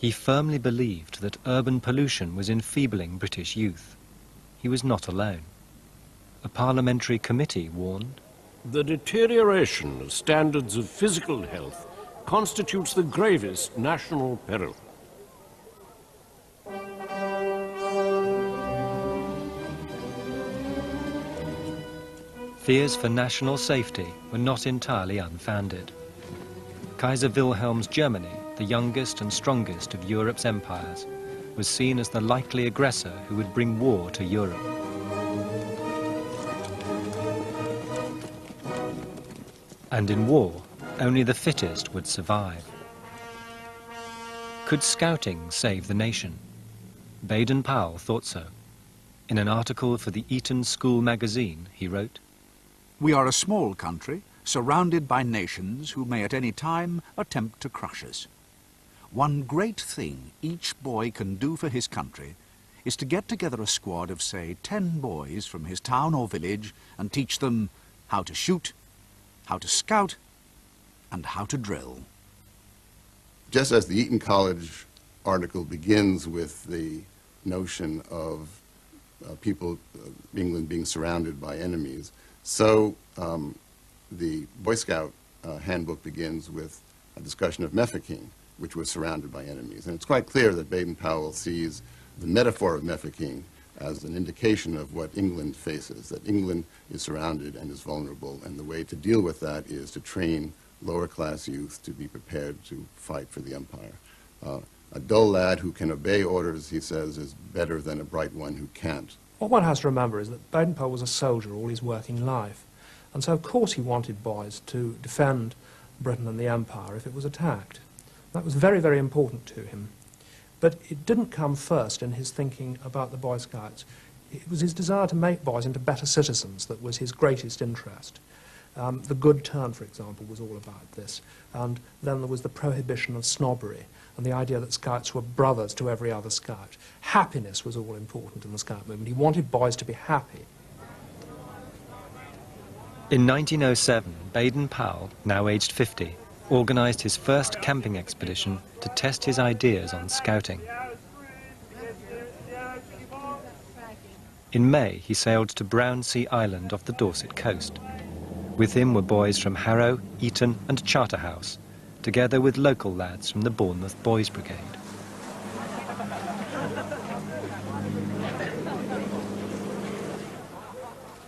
He firmly believed that urban pollution was enfeebling British youth. He was not alone. A parliamentary committee warned, "The deterioration of standards of physical health constitutes the gravest national peril." Fears for national safety were not entirely unfounded. Kaiser Wilhelm's Germany, the youngest and strongest of Europe's empires, was seen as the likely aggressor who would bring war to Europe. And in war, only the fittest would survive. Could scouting save the nation? Baden-Powell thought so. In an article for the Eton School magazine, he wrote, "We are a small country, surrounded by nations who may at any time attempt to crush us. One great thing each boy can do for his country is to get together a squad of, say, 10 boys from his town or village and teach them how to shoot, how to scout, and how to drill." Just as the Eton College article begins with the notion of England being surrounded by enemies, so the Boy Scout handbook begins with a discussion of Mafeking, which was surrounded by enemies. And it's quite clear that Baden-Powell sees the metaphor of Mafeking as an indication of what England faces, that England is surrounded and is vulnerable, and the way to deal with that is to train lower-class youth to be prepared to fight for the empire. A dull lad who can obey orders, he says, is better than a bright one who can't. What one has to remember is that Baden-Powell was a soldier all his working life, and so of course he wanted boys to defend Britain and the empire if it was attacked. That was very, very important to him. But it didn't come first in his thinking about the Boy Scouts. It was his desire to make boys into better citizens that was his greatest interest. The Good Turn, for example, was all about this. And then there was the prohibition of snobbery and the idea that Scouts were brothers to every other Scout. Happiness was all important in the Scout movement. He wanted boys to be happy. In 1907, Baden-Powell, now aged 50, organised his first camping expedition to test his ideas on scouting. In May, he sailed to Brownsea Island off the Dorset coast. With him were boys from Harrow, Eton and Charterhouse, together with local lads from the Bournemouth Boys Brigade.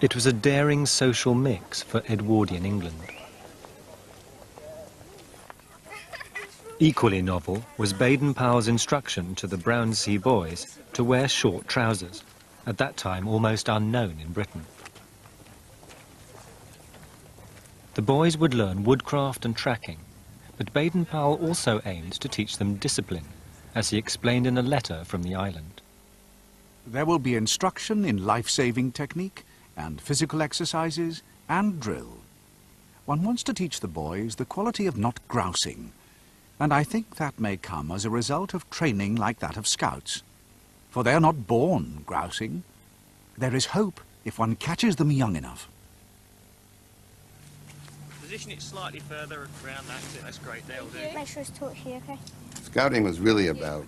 It was a daring social mix for Edwardian England. Equally novel was Baden-Powell's instruction to the Brownsea boys to wear short trousers, at that time almost unknown in Britain. The boys would learn woodcraft and tracking, but Baden-Powell also aimed to teach them discipline, as he explained in a letter from the island. "There will be instruction in life-saving technique and physical exercises and drill. One wants to teach the boys the quality of not grousing, and I think that may come as a result of training like that of Scouts. For they are not born grousing. There is hope if one catches them young enough." Position it slightly further around, that's great, that'll do. Make sure it's taut here, okay? Scouting was really about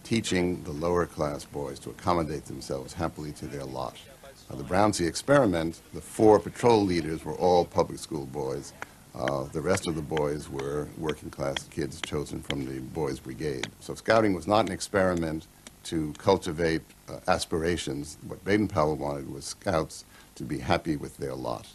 teaching the lower class boys to accommodate themselves happily to their lot. The Brownsea experiment, the 4 patrol leaders were all public school boys. The rest of the boys were working class kids chosen from the boys' brigade. So scouting was not an experiment to cultivate aspirations. What Baden-Powell wanted was Scouts to be happy with their lot.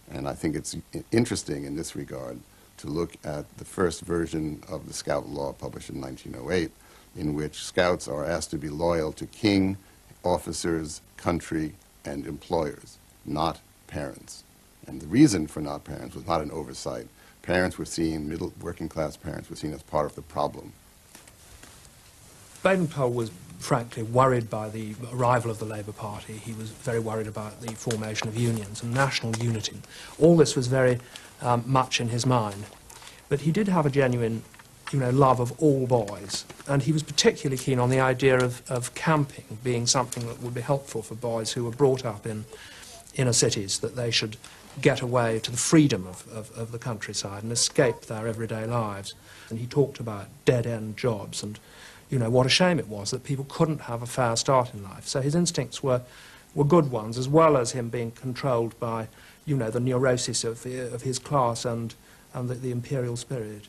And I think it's interesting in this regard to look at the first version of the Scout Law published in 1908, in which Scouts are asked to be loyal to king, officers, country, and employers, not parents. And the reason for not parents was not an oversight. Parents were seen, working class parents were seen as part of the problem. Baden-Powell was frankly worried by the arrival of the Labour Party. He was very worried about the formation of unions and national unity. All this was very much in his mind. But he did have a genuine love of all boys, and he was particularly keen on the idea of camping being something that would be helpful for boys who were brought up in inner cities, that they should get away to the freedom of the countryside and escape their everyday lives. And he talked about dead-end jobs and, you know, what a shame it was that people couldn't have a fair start in life. So his instincts were good ones, as well as him being controlled by, you know, the neurosis of his class and the imperial spirit.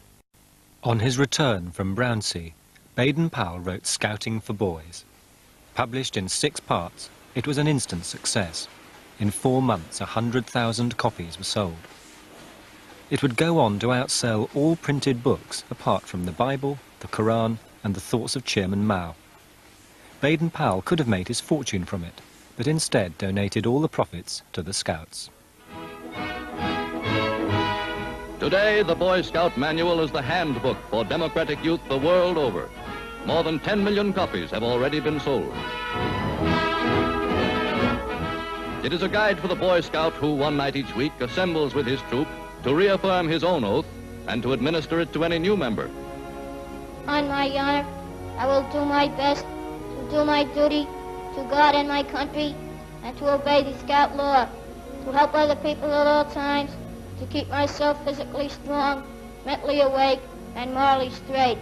On his return from Brownsea, Baden-Powell wrote Scouting for Boys. Published in 6 parts, it was an instant success. In 4 months, 100,000 copies were sold. It would go on to outsell all printed books apart from the Bible, the Quran, and the thoughts of Chairman Mao. Baden-Powell could have made his fortune from it, but instead donated all the profits to the Scouts. Today, the Boy Scout Manual is the handbook for democratic youth the world over. More than 10 million copies have already been sold. It is a guide for the Boy Scout who, one night each week, assembles with his troop to reaffirm his own oath and to administer it to any new member. On my honor, I will do my best to do my duty to God and my country, and to obey the Scout law, to help other people at all times, to keep myself physically strong, mentally awake, and morally straight.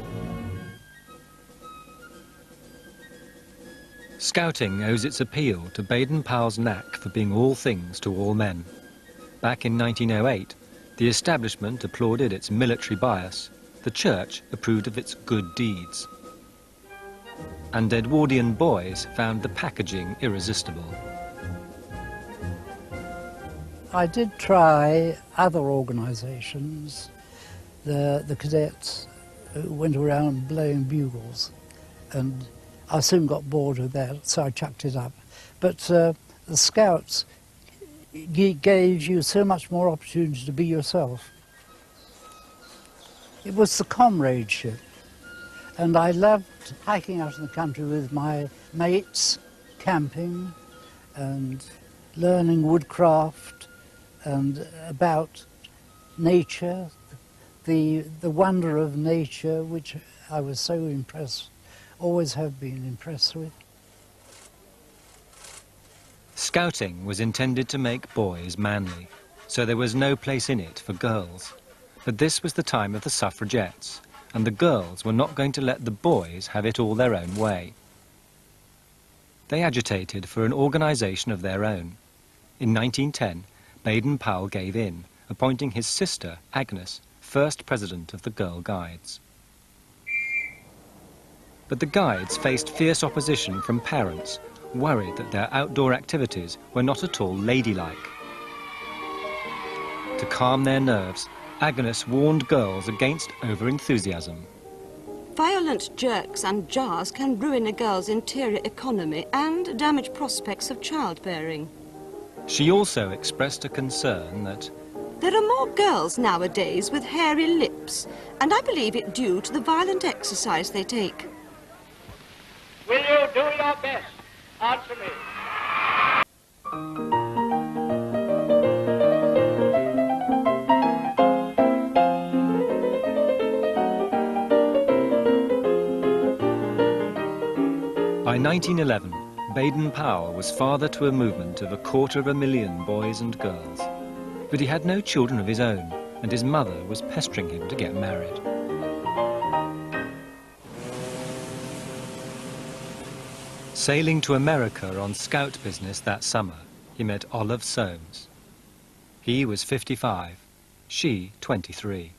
Scouting owes its appeal to Baden-Powell's knack for being all things to all men. Back in 1908, the establishment applauded its military bias, the church approved of its good deeds. And Edwardian boys found the packaging irresistible. I did try other organisations. The cadets went around blowing bugles, and I soon got bored with that, so I chucked it up. But the Scouts gave you so much more opportunity to be yourself. It was the comradeship, and I loved hiking out in the country with my mates, camping and learning woodcraft and about nature, the wonder of nature, which I was so impressed, always have been impressed with. Scouting was intended to make boys manly, so there was no place in it for girls. But this was the time of the suffragettes, and the girls were not going to let the boys have it all their own way. They agitated for an organisation of their own. In 1910, Baden-Powell gave in, appointing his sister, Agnes, first president of the Girl Guides. But the Guides faced fierce opposition from parents, worried that their outdoor activities were not at all ladylike. To calm their nerves, Agnes warned girls against over-enthusiasm. Violent jerks and jars can ruin a girl's interior economy and damage prospects of childbearing. She also expressed a concern that there are more girls nowadays with hairy lips, and I believe it due to the violent exercise they take. Will you do your best? Answer me. By 1911, Baden-Powell was father to a movement of 250,000 boys and girls. But he had no children of his own, and his mother was pestering him to get married. Sailing to America on scout business that summer, he met Olive Soames. He was 55, she 23.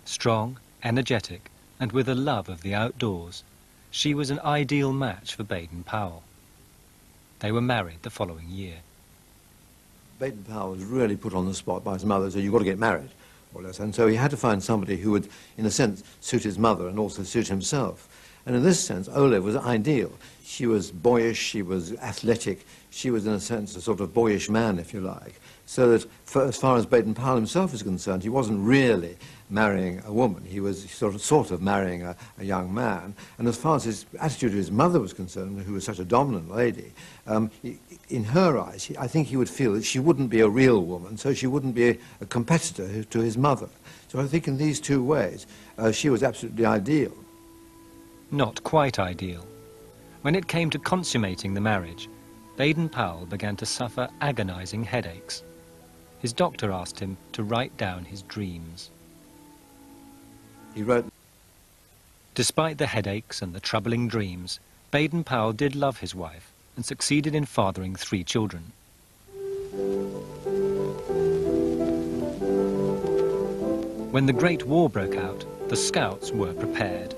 Strong, energetic, and with a love of the outdoors, she was an ideal match for Baden-Powell. They were married the following year. Baden-Powell was really put on the spot by his mother, so you've got to get married, more or less. And so he had to find somebody who would, in a sense, suit his mother and also suit himself. And in this sense, Olive was ideal. She was boyish, she was athletic, she was, in a sense, a sort of boyish man, if you like. So that, as far as Baden-Powell himself is concerned, he wasn't really marrying a woman. He was sort of marrying a young man. And as far as his attitude to his mother was concerned, who was such a dominant lady, in her eyes, I think he would feel that she wouldn't be a real woman, so she wouldn't be a competitor to his mother. So I think in these two ways, she was absolutely ideal. Not quite ideal. When it came to consummating the marriage, Baden-Powell began to suffer agonizing headaches. his doctor asked him to write down his dreams. He wrote, Despite the headaches and the troubling dreams, Baden-Powell did love his wife and succeeded in fathering 3 children. When the Great War broke out, the Scouts were prepared.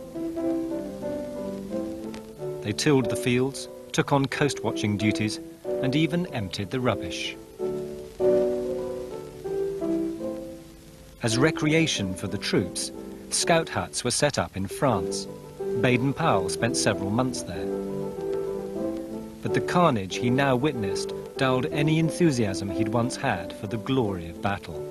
They tilled the fields, took on coast-watching duties, and even emptied the rubbish. As recreation for the troops, scout huts were set up in France. Baden-Powell spent several months there. But the carnage he now witnessed dulled any enthusiasm he'd once had for the glory of battle.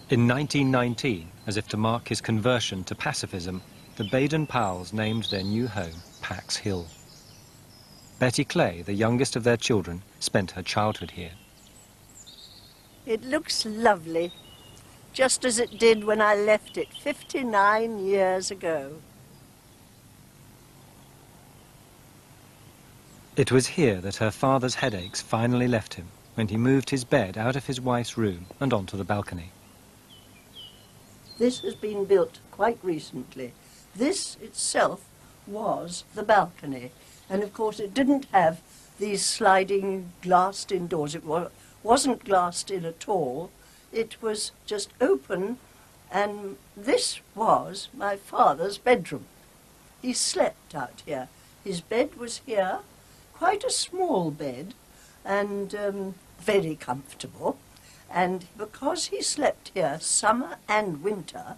In 1919, as if to mark his conversion to pacifism, the Baden-Powells named their new home Pax Hill. Betty Clay, the youngest of their children, spent her childhood here. It looks lovely, just as it did when I left it 59 years ago. It was here that her father's headaches finally left him when he moved his bed out of his wife's room and onto the balcony. This has been built quite recently. This itself was the balcony. And of course it didn't have these sliding glassed-in doors. It wasn't glassed in at all. It was just open, and this was my father's bedroom. He slept out here. His bed was here, quite a small bed, and very comfortable. And because he slept here summer and winter,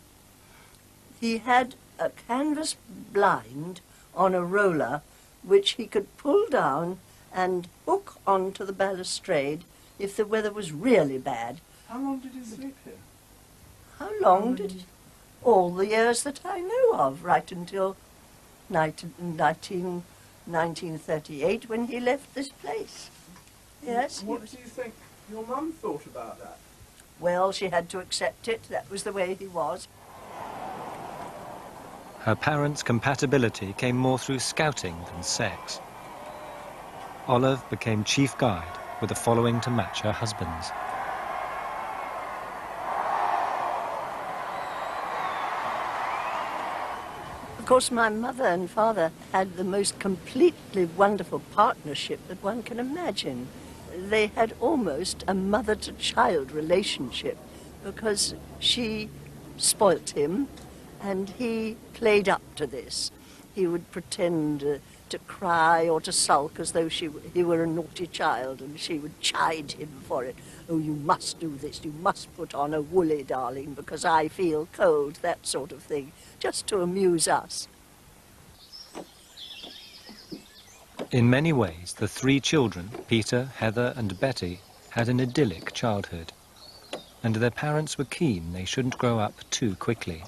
he had a canvas blind on a roller which he could pull down and hook onto the balustrade if the weather was really bad. How long did he sleep here? How long did he? All the years that I know of, right until 1938 when he left this place. Yes. What do you think your mum thought about that? Well, she had to accept it. That was the way he was. Her parents' compatibility came more through scouting than sex. Olive became chief guide with a following to match her husband's. Of course, my mother and father had the most completely wonderful partnership that one can imagine. They had almost a mother-to-child relationship because she spoilt him and he played up to this. He would pretend to cry or to sulk as though he were a naughty child, and she would chide him for it. Oh, you must do this, you must put on a woolly, darling, because I feel cold, that sort of thing, just to amuse us. In many ways, the 3 children, Peter, Heather and Betty, had an idyllic childhood. And their parents were keen they shouldn't grow up too quickly.